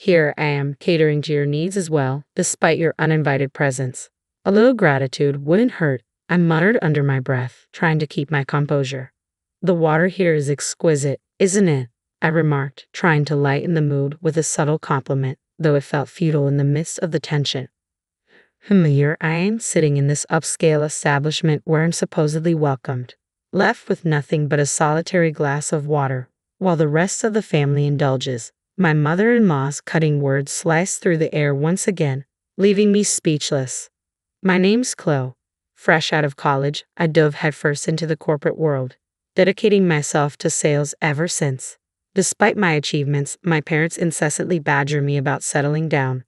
Here I am, catering to your needs as well, despite your uninvited presence. A little gratitude wouldn't hurt, I muttered under my breath, trying to keep my composure. The water here is exquisite, isn't it? I remarked, trying to lighten the mood with a subtle compliment, though it felt futile in the midst of the tension. Here I am, sitting in this upscale establishment where I'm supposedly welcomed, left with nothing but a solitary glass of water, while the rest of the family indulges. My mother-in-law's cutting words sliced through the air once again, leaving me speechless. My name's Chloe. Fresh out of college, I dove headfirst into the corporate world, dedicating myself to sales ever since. Despite my achievements, my parents incessantly badger me about settling down.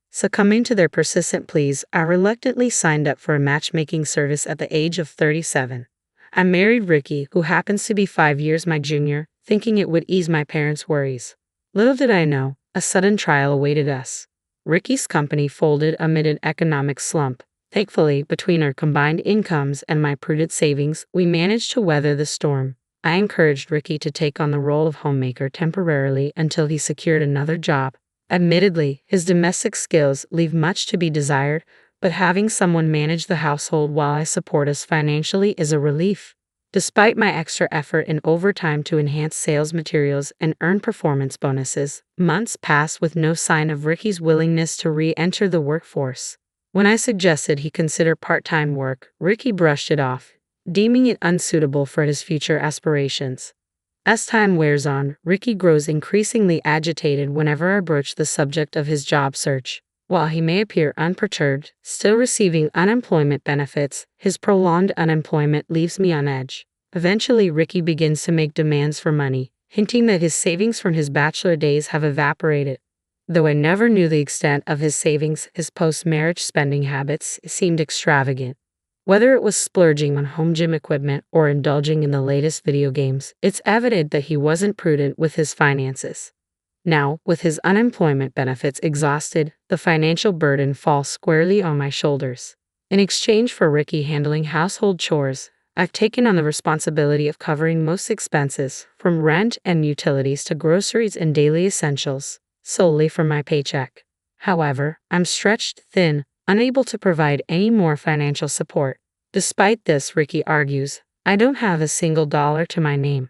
Succumbing to their persistent pleas, I reluctantly signed up for a matchmaking service at the age of 37. I married Ricky, who happens to be 5 years my junior, thinking it would ease my parents' worries. Little did I know, a sudden trial awaited us. Ricky's company folded amid an economic slump. Thankfully, between our combined incomes and my prudent savings, we managed to weather the storm. I encouraged Ricky to take on the role of homemaker temporarily until he secured another job. Admittedly, his domestic skills leave much to be desired, but having someone manage the household while I support us financially is a relief. Despite my extra effort and overtime to enhance sales materials and earn performance bonuses, months passed with no sign of Ricky's willingness to re-enter the workforce. When I suggested he consider part-time work, Ricky brushed it off, deeming it unsuitable for his future aspirations. As time wears on, Ricky grows increasingly agitated whenever I broach the subject of his job search. While he may appear unperturbed, still receiving unemployment benefits, his prolonged unemployment leaves me on edge. Eventually, Ricky begins to make demands for money, hinting that his savings from his bachelor days have evaporated. Though I never knew the extent of his savings, his post-marriage spending habits seemed extravagant. Whether it was splurging on home gym equipment or indulging in the latest video games, it's evident that he wasn't prudent with his finances. Now, with his unemployment benefits exhausted, the financial burden falls squarely on my shoulders. In exchange for Ricky handling household chores, I've taken on the responsibility of covering most expenses, from rent and utilities to groceries and daily essentials, solely from my paycheck. However, I'm stretched thin, unable to provide any more financial support. Despite this, Ricky argues, I don't have a single dollar to my name.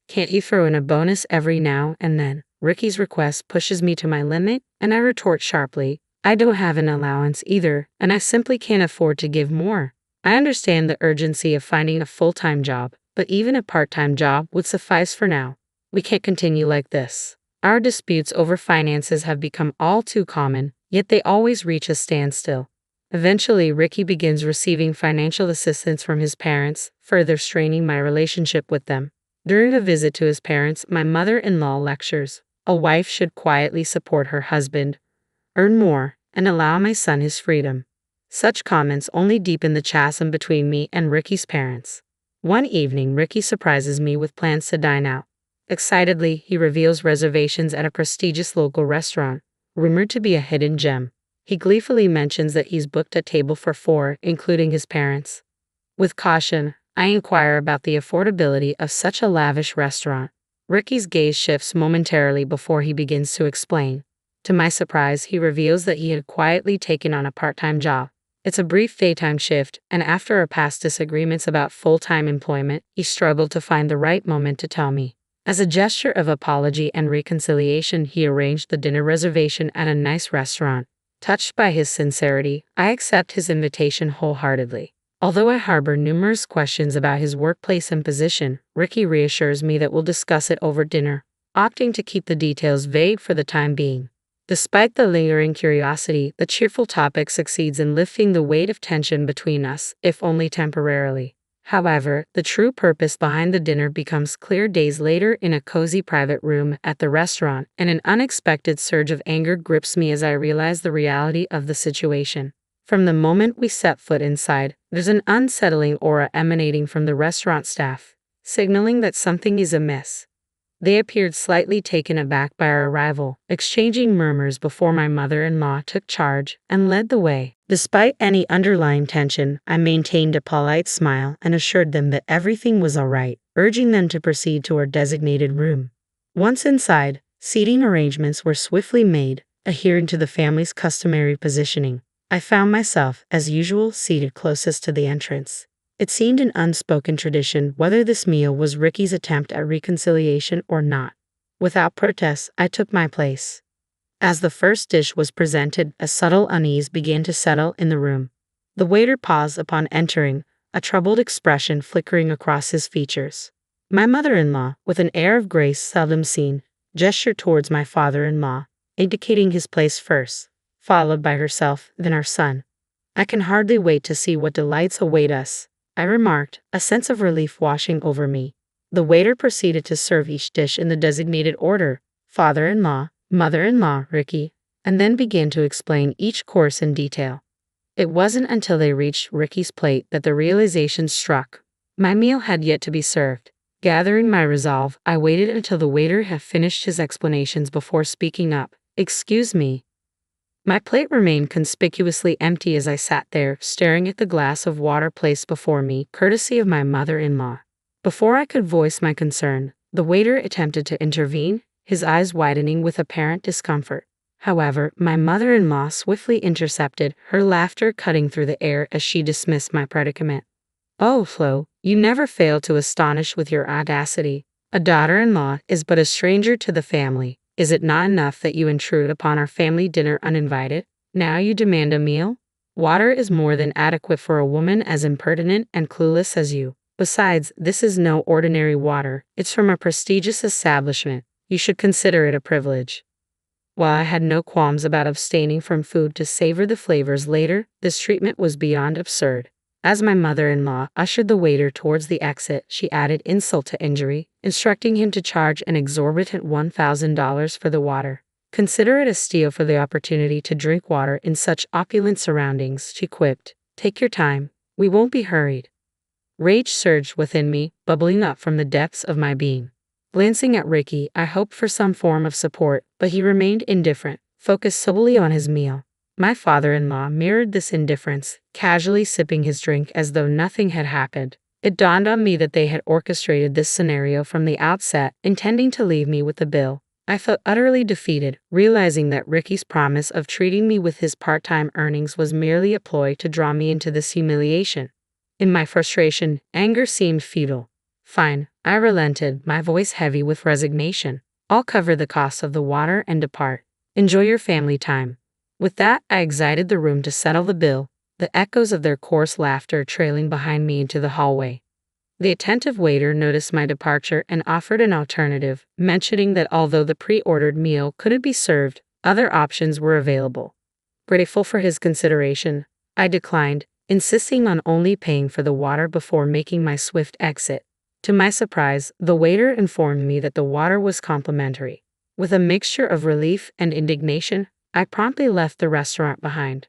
Can't you throw in a bonus every now and then? Ricky's request pushes me to my limit, and I retort sharply, I don't have an allowance either, and I simply can't afford to give more. I understand the urgency of finding a full-time job, but even a part-time job would suffice for now. We can't continue like this. Our disputes over finances have become all too common, yet they always reach a standstill. Eventually, Ricky begins receiving financial assistance from his parents, further straining my relationship with them. During a visit to his parents, my mother-in-law lectures, a wife should quietly support her husband, earn more, and allow my son his freedom. Such comments only deepen the chasm between me and Ricky's parents. One evening, Ricky surprises me with plans to dine out. Excitedly, he reveals reservations at a prestigious local restaurant, rumored to be a hidden gem. He gleefully mentions that he's booked a table for 4, including his parents. With caution, I inquire about the affordability of such a lavish restaurant. Ricky's gaze shifts momentarily before he begins to explain. To my surprise, he reveals that he had quietly taken on a part-time job. It's a brief daytime shift, and after our past disagreements about full-time employment, he struggled to find the right moment to tell me. As a gesture of apology and reconciliation, he arranged the dinner reservation at a nice restaurant. Touched by his sincerity, I accept his invitation wholeheartedly. Although I harbor numerous questions about his workplace and position, Ricky reassures me that we'll discuss it over dinner, opting to keep the details vague for the time being. Despite the lingering curiosity, the cheerful topic succeeds in lifting the weight of tension between us, if only temporarily. However, the true purpose behind the dinner becomes clear days later in a cozy private room at the restaurant, and an unexpected surge of anger grips me as I realize the reality of the situation. From the moment we set foot inside, there's an unsettling aura emanating from the restaurant staff, signaling that something is amiss. They appeared slightly taken aback by our arrival, exchanging murmurs before my mother-in-law took charge and led the way. Despite any underlying tension, I maintained a polite smile and assured them that everything was all right, urging them to proceed to our designated room. Once inside, seating arrangements were swiftly made, adhering to the family's customary positioning. I found myself, as usual, seated closest to the entrance. It seemed an unspoken tradition whether this meal was Ricky's attempt at reconciliation or not. Without protest, I took my place. As the first dish was presented, a subtle unease began to settle in the room. The waiter paused upon entering, a troubled expression flickering across his features. My mother-in-law, with an air of grace seldom seen, gestured towards my father-in-law, indicating his place first, followed by herself, then our son. "I can hardly wait to see what delights await us," I remarked, a sense of relief washing over me. The waiter proceeded to serve each dish in the designated order: father-in-law, mother-in-law, Ricky, and then began to explain each course in detail. It wasn't until they reached Ricky's plate that the realization struck. My meal had yet to be served. Gathering my resolve, I waited until the waiter had finished his explanations before speaking up. "Excuse me." My plate remained conspicuously empty as I sat there, staring at the glass of water placed before me, courtesy of my mother-in-law. Before I could voice my concern, the waiter attempted to intervene, his eyes widening with apparent discomfort. However, my mother-in-law swiftly intercepted, her laughter cutting through the air as she dismissed my predicament. "Oh, Flo, you never fail to astonish with your audacity. A daughter-in-law is but a stranger to the family. Is it not enough that you intrude upon our family dinner uninvited? Now you demand a meal? Water is more than adequate for a woman as impertinent and clueless as you. Besides, this is no ordinary water. It's from a prestigious establishment. You should consider it a privilege." While I had no qualms about abstaining from food to savor the flavors later, this treatment was beyond absurd. As my mother-in-law ushered the waiter towards the exit, she added insult to injury, instructing him to charge an exorbitant $1,000 for the water. "Consider it a steal for the opportunity to drink water in such opulent surroundings," she quipped. "Take your time. We won't be hurried." Rage surged within me, bubbling up from the depths of my being. Glancing at Ricky, I hoped for some form of support, but he remained indifferent, focused solely on his meal. My father-in-law mirrored this indifference, casually sipping his drink as though nothing had happened. It dawned on me that they had orchestrated this scenario from the outset, intending to leave me with the bill. I felt utterly defeated, realizing that Ricky's promise of treating me with his part-time earnings was merely a ploy to draw me into this humiliation. In my frustration, anger seemed futile. "Fine," I relented, my voice heavy with resignation. "I'll cover the cost of the water and depart. Enjoy your family time." With that, I exited the room to settle the bill, the echoes of their coarse laughter trailing behind me into the hallway. The attentive waiter noticed my departure and offered an alternative, mentioning that although the pre-ordered meal couldn't be served, other options were available. Grateful for his consideration, I declined, insisting on only paying for the water before making my swift exit. To my surprise, the waiter informed me that the water was complimentary. With a mixture of relief and indignation, I promptly left the restaurant behind.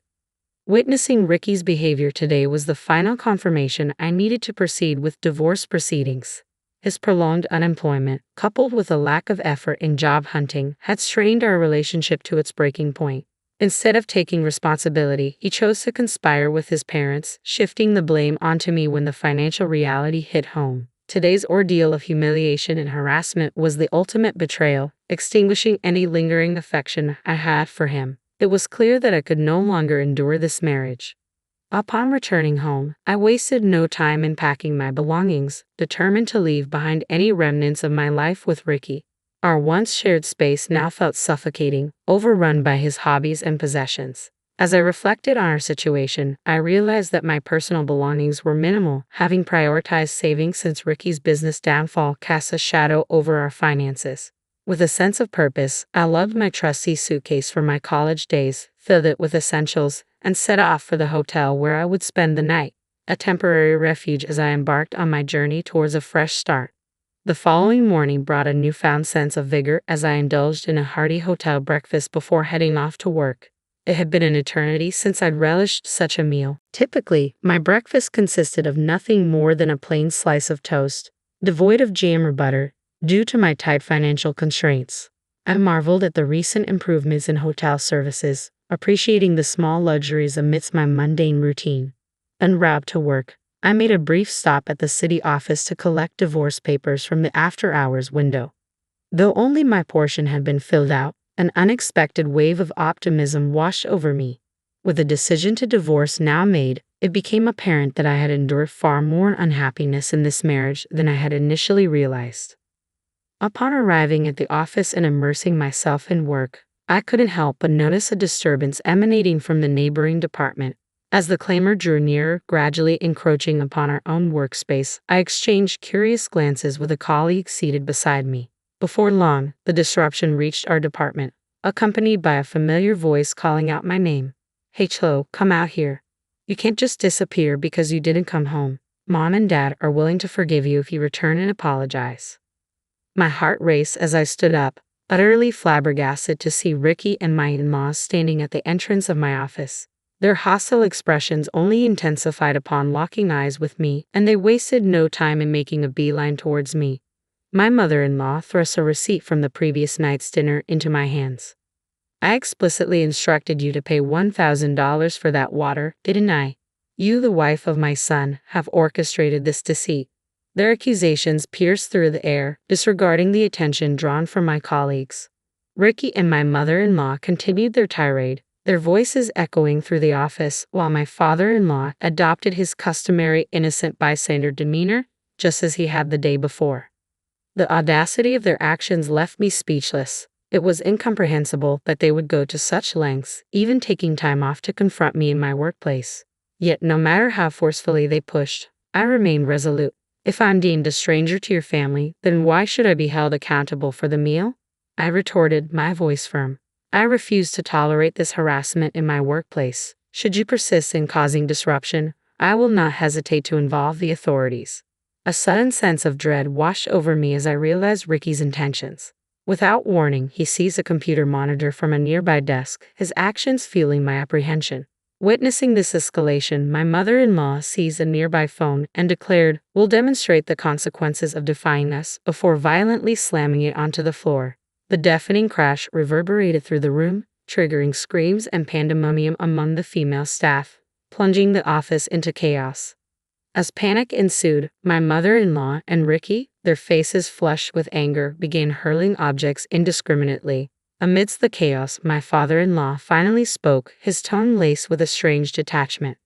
Witnessing Ricky's behavior today was the final confirmation I needed to proceed with divorce proceedings. His prolonged unemployment, coupled with a lack of effort in job hunting, had strained our relationship to its breaking point. Instead of taking responsibility, he chose to conspire with his parents, shifting the blame onto me when the financial reality hit home. Today's ordeal of humiliation and harassment was the ultimate betrayal, extinguishing any lingering affection I had for him. It was clear that I could no longer endure this marriage. Upon returning home, I wasted no time in packing my belongings, determined to leave behind any remnants of my life with Ricky. Our once shared space now felt suffocating, overrun by his hobbies and possessions. As I reflected on our situation, I realized that my personal belongings were minimal, having prioritized saving since Ricky's business downfall cast a shadow over our finances. With a sense of purpose, I loved my trusty suitcase from my college days, filled it with essentials, and set off for the hotel where I would spend the night, a temporary refuge as I embarked on my journey towards a fresh start. The following morning brought a newfound sense of vigor as I indulged in a hearty hotel breakfast before heading off to work. It had been an eternity since I'd relished such a meal. Typically, my breakfast consisted of nothing more than a plain slice of toast, devoid of jam or butter, due to my tight financial constraints. I marveled at the recent improvements in hotel services, appreciating the small luxuries amidst my mundane routine. En route to work, I made a brief stop at the city office to collect divorce papers from the after-hours window. Though only my portion had been filled out, An unexpected wave of optimism washed over me. With the decision to divorce now made, it became apparent that I had endured far more unhappiness in this marriage than I had initially realized. Upon arriving at the office and immersing myself in work, I couldn't help but notice a disturbance emanating from the neighboring department. As the clamor drew nearer, gradually encroaching upon our own workspace, I exchanged curious glances with a colleague seated beside me. Before long, the disruption reached our department, accompanied by a familiar voice calling out my name. "Hey Chloe, come out here. You can't just disappear because you didn't come home. Mom and Dad are willing to forgive you if you return and apologize." My heart raced as I stood up, utterly flabbergasted to see Ricky and my in-laws standing at the entrance of my office. Their hostile expressions only intensified upon locking eyes with me, and they wasted no time in making a beeline towards me. My mother-in-law thrust a receipt from the previous night's dinner into my hands. "I explicitly instructed you to pay $1,000 for that water, didn't I? You, the wife of my son, have orchestrated this deceit." Their accusations pierced through the air, disregarding the attention drawn from my colleagues. Ricky and my mother-in-law continued their tirade, their voices echoing through the office, while my father-in-law adopted his customary innocent bystander demeanor, just as he had the day before. The audacity of their actions left me speechless. It was incomprehensible that they would go to such lengths, even taking time off to confront me in my workplace. Yet no matter how forcefully they pushed, I remained resolute. "If I'm deemed a stranger to your family, then why should I be held accountable for the meal?" I retorted, my voice firm. "I refuse to tolerate this harassment in my workplace. Should you persist in causing disruption, I will not hesitate to involve the authorities." A sudden sense of dread washed over me as I realized Ricky's intentions. Without warning, he seized a computer monitor from a nearby desk, his actions fueling my apprehension. Witnessing this escalation, my mother-in-law seized a nearby phone and declared, "We'll demonstrate the consequences of defying us," before violently slamming it onto the floor. The deafening crash reverberated through the room, triggering screams and pandemonium among the female staff, plunging the office into chaos. As panic ensued, my mother-in-law and Ricky, their faces flushed with anger, began hurling objects indiscriminately. Amidst the chaos, my father-in-law finally spoke, his tone laced with a strange detachment.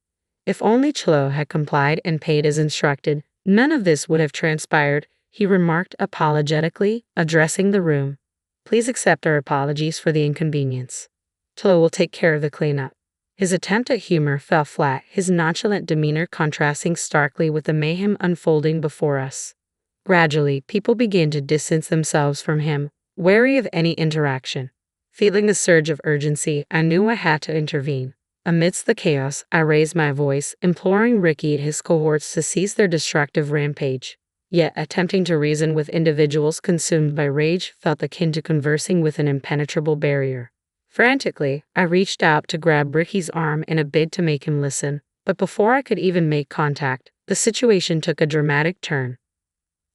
If only Chloe had complied and paid as instructed, none of this would have transpired, he remarked apologetically, addressing the room. "Please accept our apologies for the inconvenience. Chloe will take care of the cleanup." His attempt at humor fell flat, his nonchalant demeanor contrasting starkly with the mayhem unfolding before us. Gradually, people began to distance themselves from him, wary of any interaction. Feeling a surge of urgency, I knew I had to intervene. Amidst the chaos, I raised my voice, imploring Ricky and his cohorts to cease their destructive rampage. Yet, attempting to reason with individuals consumed by rage felt akin to conversing with an impenetrable barrier. Frantically, I reached out to grab Ricky's arm in a bid to make him listen, but before I could even make contact, the situation took a dramatic turn.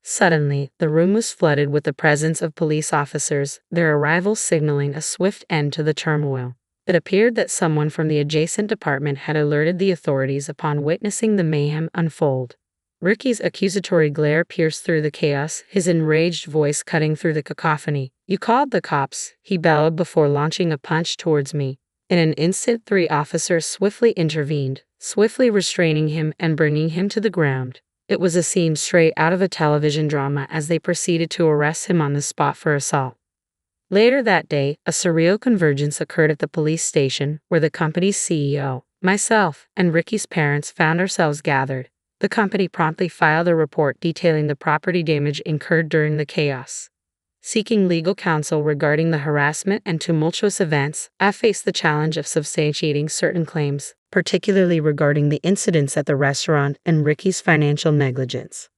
Suddenly, the room was flooded with the presence of police officers, their arrival signaling a swift end to the turmoil. It appeared that someone from the adjacent department had alerted the authorities upon witnessing the mayhem unfold. Ricky's accusatory glare pierced through the chaos, his enraged voice cutting through the cacophony. "You called the cops," he bellowed before launching a punch towards me. In an instant, 3 officers swiftly intervened, swiftly restraining him and bringing him to the ground. It was a scene straight out of a television drama as they proceeded to arrest him on the spot for assault. Later that day, a surreal convergence occurred at the police station, where the company's CEO, myself, and Ricky's parents found ourselves gathered. The company promptly filed a report detailing the property damage incurred during the chaos. Seeking legal counsel regarding the harassment and tumultuous events, I faced the challenge of substantiating certain claims, particularly regarding the incidents at the restaurant and Ricky's financial negligence.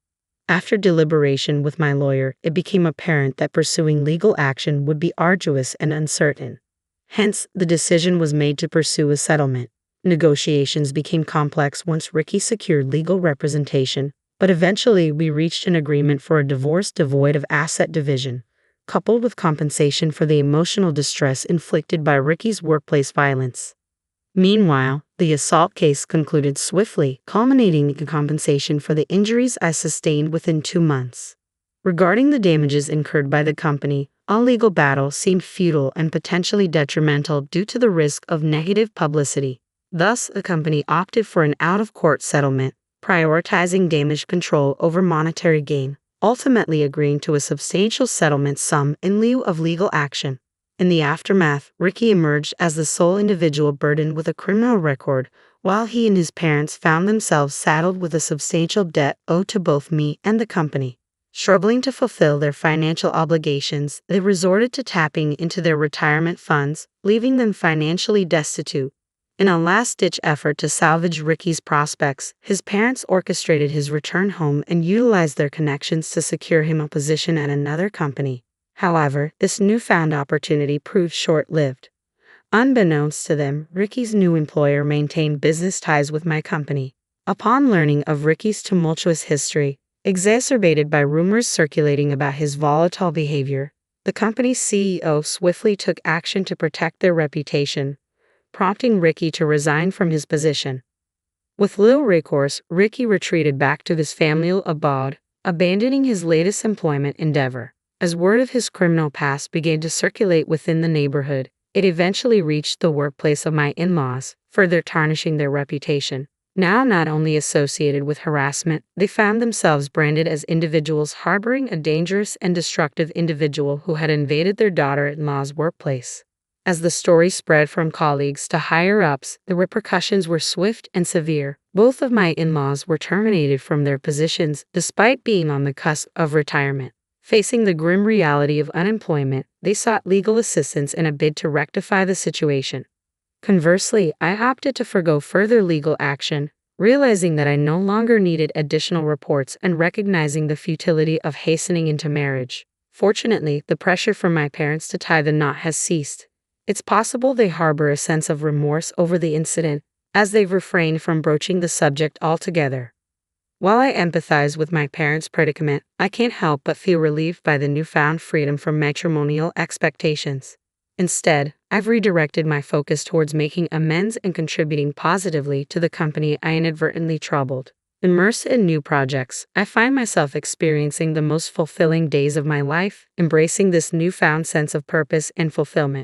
After deliberation with my lawyer, it became apparent that pursuing legal action would be arduous and uncertain. Hence, the decision was made to pursue a settlement. Negotiations became complex once Ricky secured legal representation, but eventually we reached an agreement for a divorce devoid of asset division, coupled with compensation for the emotional distress inflicted by Ricky's workplace violence. Meanwhile, the assault case concluded swiftly, culminating in compensation for the injuries I sustained within 2 months. Regarding the damages incurred by the company, All legal battle seemed futile and potentially detrimental due to the risk of negative publicity. Thus, the company opted for an out-of-court settlement, prioritizing damage control over monetary gain, ultimately agreeing to a substantial settlement sum in lieu of legal action. In the aftermath, Ricky emerged as the sole individual burdened with a criminal record, while he and his parents found themselves saddled with a substantial debt owed to both me and the company. Struggling to fulfill their financial obligations, they resorted to tapping into their retirement funds, leaving them financially destitute. In a last-ditch effort to salvage Ricky's prospects, his parents orchestrated his return home and utilized their connections to secure him a position at another company. However, this newfound opportunity proved short-lived. Unbeknownst to them, Ricky's new employer maintained business ties with my company. Upon learning of Ricky's tumultuous history, exacerbated by rumors circulating about his volatile behavior, the company's CEO swiftly took action to protect their reputation, prompting Ricky to resign from his position. With little recourse, Ricky retreated back to his family abode, abandoning his latest employment endeavor. As word of his criminal past began to circulate within the neighborhood, it eventually reached the workplace of my in-laws, further tarnishing their reputation. Now not only associated with harassment, they found themselves branded as individuals harboring a dangerous and destructive individual who had invaded their daughter-in-law's workplace. As the story spread from colleagues to higher-ups, the repercussions were swift and severe. Both of my in-laws were terminated from their positions despite being on the cusp of retirement. Facing the grim reality of unemployment, they sought legal assistance in a bid to rectify the situation. Conversely, I opted to forgo further legal action, realizing that I no longer needed additional reports and recognizing the futility of hastening into marriage. Fortunately, the pressure from my parents to tie the knot has ceased. It's possible they harbor a sense of remorse over the incident, as they've refrained from broaching the subject altogether. While I empathize with my parents' predicament, I can't help but feel relieved by the newfound freedom from matrimonial expectations. Instead, I've redirected my focus towards making amends and contributing positively to the company I inadvertently troubled. Immersed in new projects, I find myself experiencing the most fulfilling days of my life, embracing this newfound sense of purpose and fulfillment.